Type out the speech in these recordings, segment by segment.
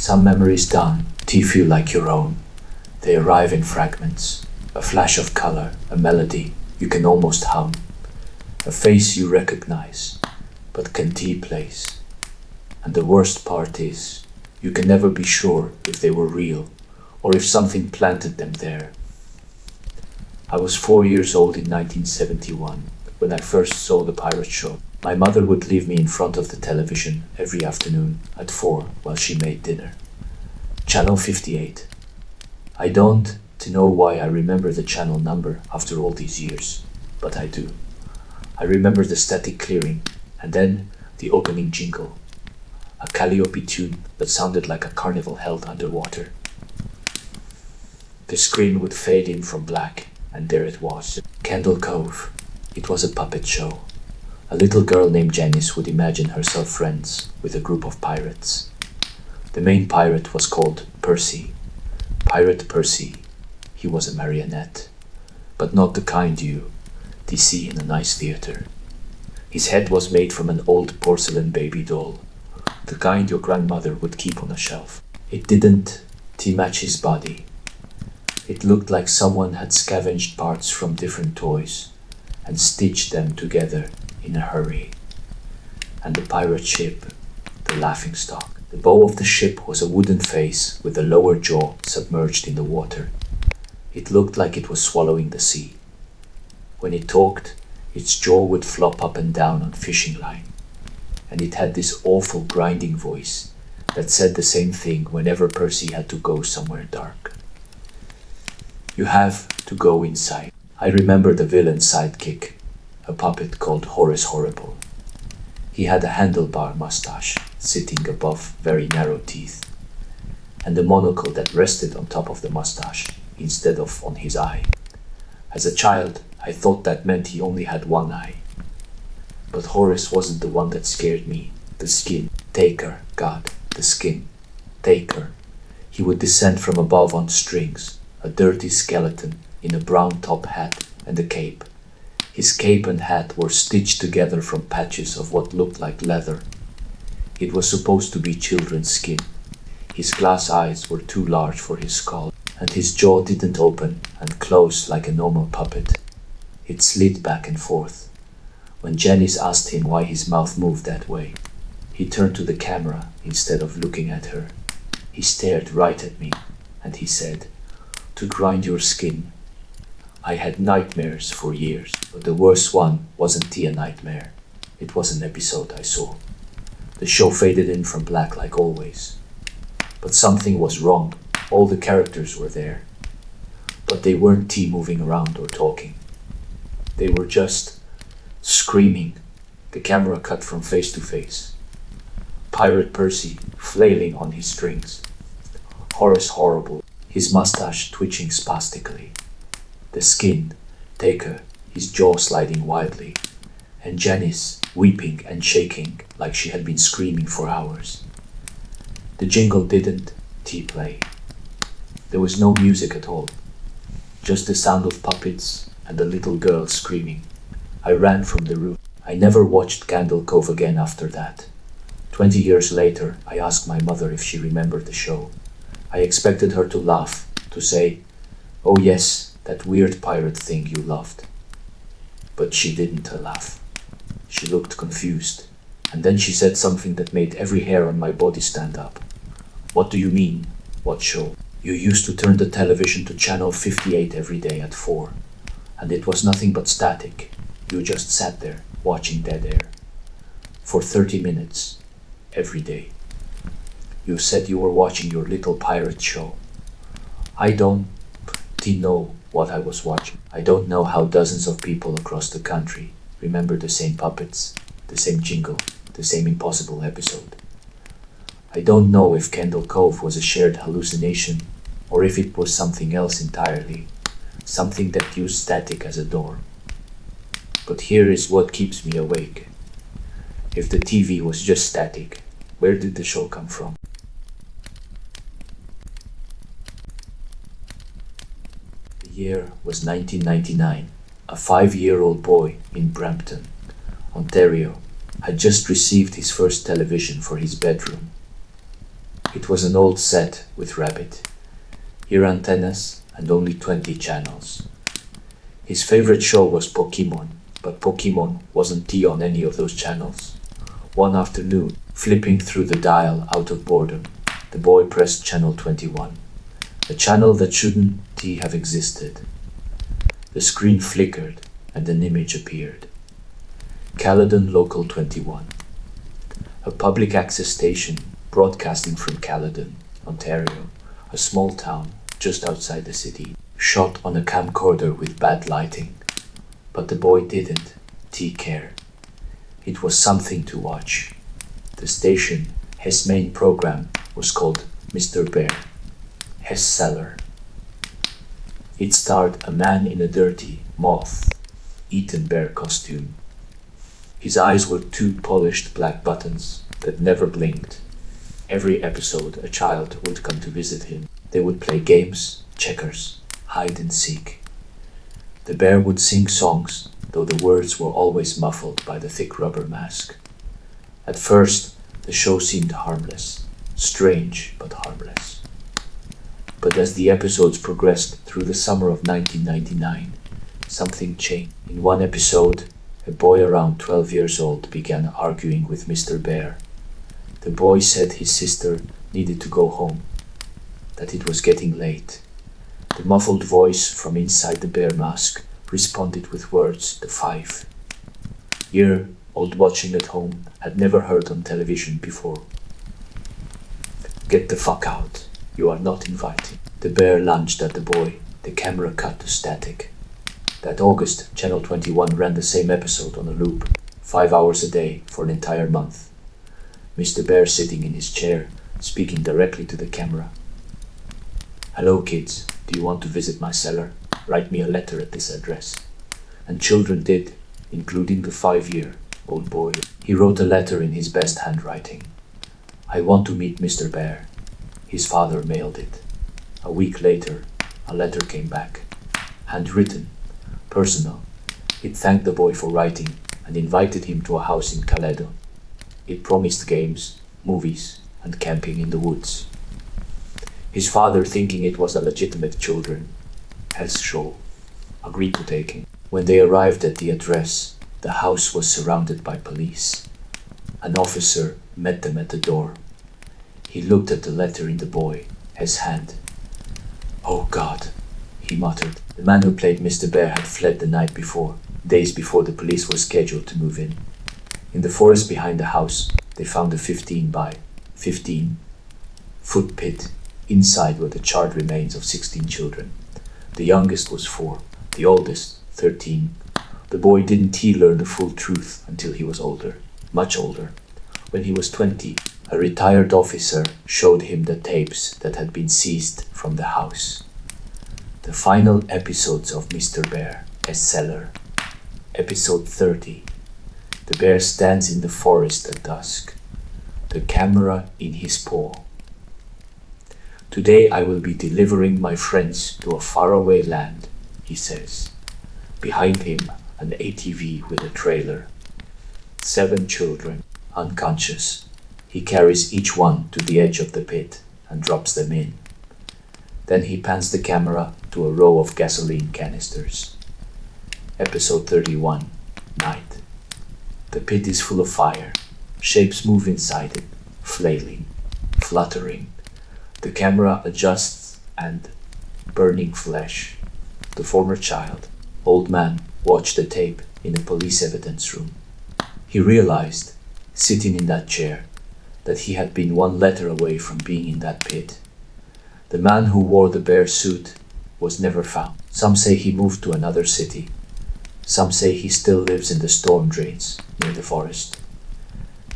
Some memories done to feel like your own. They arrive in fragments, a flash of color, a melody you can almost hum, a face you recognize, but can place. And the worst part is, you can never be sure if they were real, or if something planted them there. I was 4 years old in 1971, when I first saw the pirate show. My mother would leave me in front of the television every afternoon at 4 while she made dinner. Channel 58. I don't know why I remember the channel number after all these years, but I do. I remember the static clearing, and then the opening jingle. A Calliope tune that sounded like a carnival held underwater. The screen would fade in from black, and there it was. Candle Cove. It was a puppet show. A little girl named Janice would imagine herself friends with a group of pirates. The main pirate was called Percy. Pirate Percy. He was a marionette, but not the kind you see in a nice theater. His head was made from an old porcelain baby doll, the kind your grandmother would keep on a shelf. It didn't match his body. It looked like someone had scavenged parts from different toys and stitched them together in a hurry. And the pirate ship, the laughingstock. The bow of the ship was a wooden face with the lower jaw submerged in the water. It looked like it was swallowing the sea. When it talked, its jaw would flop up and down on fishing line. And it had this awful grinding voice that said the same thing whenever Percy had to go somewhere dark. You have to go inside. I remember the villain's sidekick, a puppet called Horace Horrible. He had a handlebar mustache sitting above very narrow teeth, and a monocle that rested on top of the mustache instead of on his eye. As a child, I thought that meant he only had one eye. But Horace wasn't the one that scared me. The skin. Taker. God, the skin. Taker. He would descend from above on strings, a dirty skeleton in a brown top hat and a cape. His cape and hat were stitched together from patches of what looked like leather. It was supposed to be children's skin. His glass eyes were too large for his skull, and his jaw didn't open and close like a normal puppet. It slid back and forth. When Janice asked him why his mouth moved that way, he turned to the camera instead of looking at her. He stared right at me, and he said, "To grind your skin." I had nightmares for years, but the worst one wasn't a nightmare. It was an episode I saw. The show faded in from black like always. But something was wrong. All the characters were there. But they weren't moving around or talking. They were just screaming. The camera cut from face to face. Pirate Percy flailing on his strings. Horace Horrible, his mustache twitching spastically. The skin, Taker, his jaw sliding wildly, and Janice weeping and shaking like she had been screaming for hours. The jingle didn't play. There was no music at all, just the sound of puppets and the little girl screaming. I ran from the room. I never watched Candle Cove again after that. 20 years later, I asked my mother if she remembered the show. I expected her to laugh, to say, "Oh yes, that weird pirate thing you loved." But she didn't laugh. She looked confused, and then she said something that made every hair on my body stand up. "What do you mean? What show?" "You used to turn the television to channel 58 every day at 4, and it was nothing but static. You just sat there, watching dead air. For 30 minutes, every day. You said you were watching your little pirate show. I don't know what I was watching. I don't know how dozens of people across the country remember the same puppets, the same jingle, the same impossible episode. I don't know if Candle Cove was a shared hallucination, or if it was something else entirely, something that used static as a door. But here is what keeps me awake. If the TV was just static, where did the show come from? The year was 1999. A 5-year-old boy in Brampton, Ontario, had just received his first television for his bedroom. It was an old set with rabbit, ear antennas, and only 20 channels. His favorite show was Pokemon, but Pokemon wasn't on any of those channels. One afternoon, flipping through the dial out of boredom, the boy pressed channel 21, a channel that shouldn't have existed. The screen flickered and an image appeared. Caledon Local 21, a public access station broadcasting from Caledon, Ontario, a small town just outside the city, shot on a camcorder with bad lighting. But the boy didn't care. It was something to watch. The station, his main program, was called Mr. Bear, his Cellar. It starred a man in a dirty, moth-eaten bear costume. His eyes were two polished black buttons that never blinked. Every episode, a child would come to visit him. They would play games, checkers, hide and seek. The bear would sing songs, though the words were always muffled by the thick rubber mask. At first, the show seemed harmless, strange but harmless. But as the episodes progressed through the summer of 1999, something changed. In one episode, a boy around 12 years old began arguing with Mr. Bear. The boy said his sister needed to go home, that it was getting late. The muffled voice from inside the bear mask responded with words the 5-year-old watching at home had never heard on television before. "Get the fuck out. You are not invited." The bear lunged at the boy. The camera cut to static. That August, Channel 21 ran the same episode on a loop, 5 hours a day for an entire month. Mr. Bear sitting in his chair, speaking directly to the camera. "Hello kids, do you want to visit my cellar? Write me a letter at this address." And children did, including the 5-year-old boy. He wrote a letter in his best handwriting. "I want to meet Mr. Bear." His father mailed it. A week later, a letter came back. Handwritten, personal. It thanked the boy for writing and invited him to a house in Caledon. It promised games, movies, and camping in the woods. His father, thinking it was a legitimate children's show, agreed to take him. When they arrived at the address, the house was surrounded by police. An officer met them at the door. He looked at the letter in the boy's hand. "Oh God," he muttered. The man who played Mr. Bear had fled the night before, days before the police were scheduled to move in. In the forest behind the house, they found a 15 by 15-foot pit. Inside were the charred remains of 16 children. The youngest was 4, the oldest 13. The boy didn't learn the full truth until he was older, much older. When he was 20, a retired officer showed him the tapes that had been seized from the house. The final episodes of Mr. Bear, a Cellar. Episode 30. The bear stands in the forest at dusk, the camera in his paw. "Today I will be delivering my friends to a faraway land," he says. Behind him, an ATV with a trailer. 7 children, unconscious. He carries each one to the edge of the pit and drops them in. Then he pans the camera to a row of gasoline canisters. Episode 31, Night. The pit is full of fire. Shapes move inside it, flailing, fluttering. The camera adjusts and burning flesh. The former child, old man, watched the tape in a police evidence room. He realized, sitting in that chair, that he had been one letter away from being in that pit. The man who wore the bear suit was never found. Some say he moved to another city. Some say he still lives in the storm drains near the forest.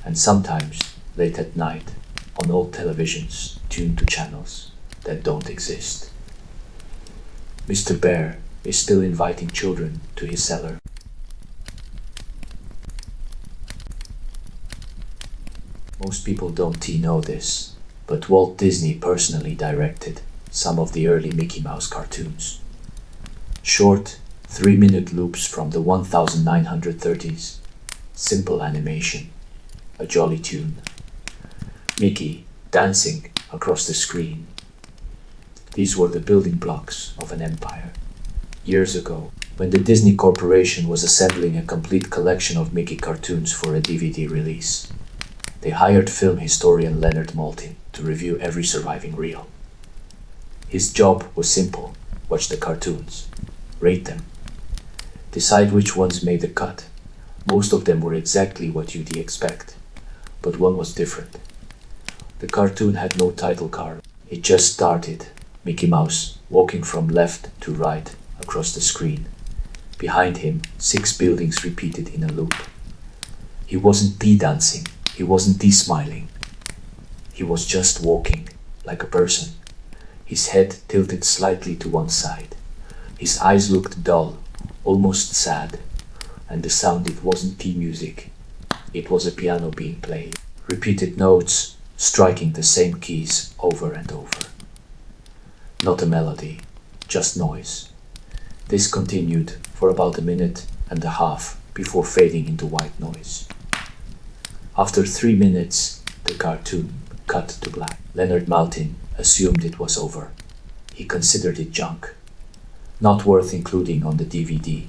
And sometimes, late at night, on old televisions tuned to channels that don't exist. Mr. Bear is still inviting children to his cellar. Most people don't know this, but Walt Disney personally directed some of the early Mickey Mouse cartoons. Short, 3-minute loops from the 1930s. Simple animation. A jolly tune. Mickey, dancing across the screen. These were the building blocks of an empire. Years ago, when the Disney Corporation was assembling a complete collection of Mickey cartoons for a DVD release, they hired film historian Leonard Maltin to review every surviving reel. His job was simple: watch the cartoons, rate them, decide which ones made the cut. Most of them were exactly what you'd expect, but one was different. The cartoon had no title card. It just started Mickey Mouse walking from left to right across the screen. Behind him, 6 buildings repeated in a loop. He wasn't dancing, he wasn't smiling. He was just walking, like a person. His head tilted slightly to one side. His eyes looked dull, almost sad, and the sound, it wasn't key music. It was a piano being played. Repeated notes, striking the same keys over and over. Not a melody, just noise. This continued for about a minute and a half before fading into white noise. After 3 minutes, the cartoon cut to black. Leonard Maltin assumed it was over. He considered it junk, not worth including on the DVD,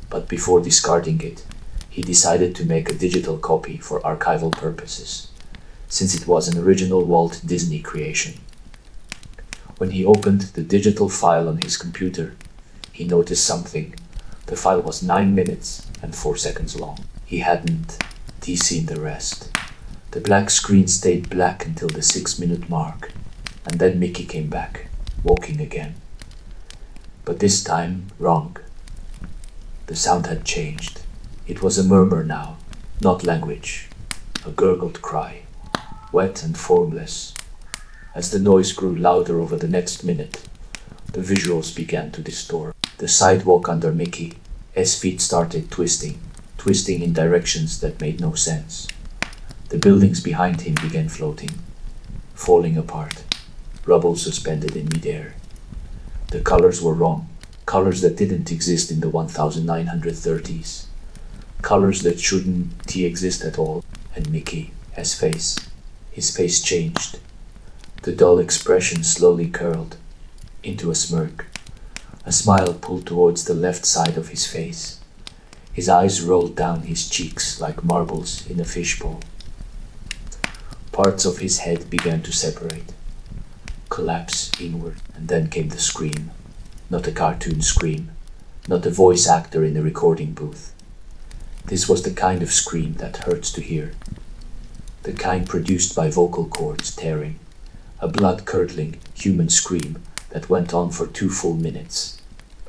but before discarding it, he decided to make a digital copy for archival purposes, since it was an original Walt Disney creation. When he opened the digital file on his computer, he noticed something. The file was 9 minutes and 4 seconds long. He hadn't seen the rest. The black screen stayed black until the 6-minute mark, and then Mickey came back, walking again. But this time, wrong. The sound had changed. It was a murmur now, not language. A gurgled cry, wet and formless. As the noise grew louder over the next minute, the visuals began to distort. The sidewalk under Mickey's feet started twisting in directions that made no sense. The buildings behind him began floating, falling apart, rubble suspended in midair. The colors were wrong, colors that didn't exist in the 1930s, colors that shouldn't exist at all. And Mickey's face, his face changed. The dull expression slowly curled into a smirk. A smile pulled towards the left side of his face. His eyes rolled down his cheeks like marbles in a fishbowl. Parts of his head began to separate, collapse inward, and then came the scream. Not a cartoon scream, not a voice actor in a recording booth. This was the kind of scream that hurts to hear, the kind produced by vocal cords tearing, a blood-curdling human scream that went on for 2 full minutes.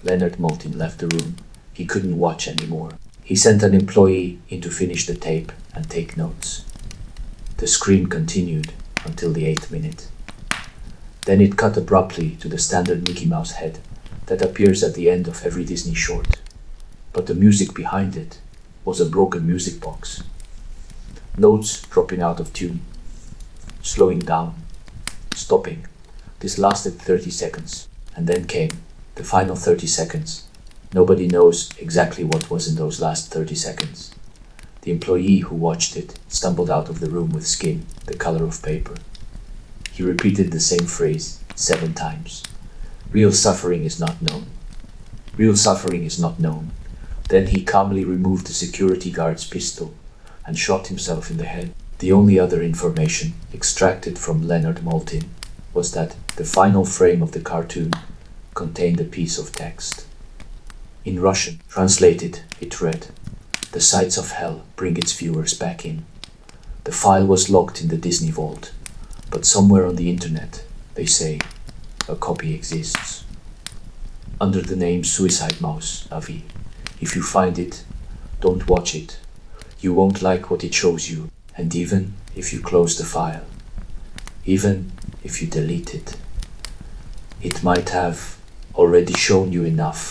Leonard Maltin left the room. He couldn't watch anymore. He sent an employee in to finish the tape and take notes. The scream continued until the 8th minute. Then it cut abruptly to the standard Mickey Mouse head that appears at the end of every Disney short. But the music behind it was a broken music box. Notes dropping out of tune, slowing down, stopping. This lasted 30 seconds, and then came the final 30 seconds. Nobody knows exactly what was in those last 30 seconds. The employee who watched it stumbled out of the room with skin the color of paper. He repeated the same phrase 7 times. Real suffering is not known. Real suffering is not known. Then he calmly removed the security guard's pistol and shot himself in the head. The only other information extracted from Leonard Maltin was that the final frame of the cartoon contained a piece of text. In Russian, translated, it read, "The sights of hell bring its viewers back in." The file was locked in the Disney vault, but somewhere on the internet, they say, a copy exists. Under the name SuicideMouse.avi. If you find it, don't watch it. You won't like what it shows you, and even if you close the file, even if you delete it, it might have already shown you enough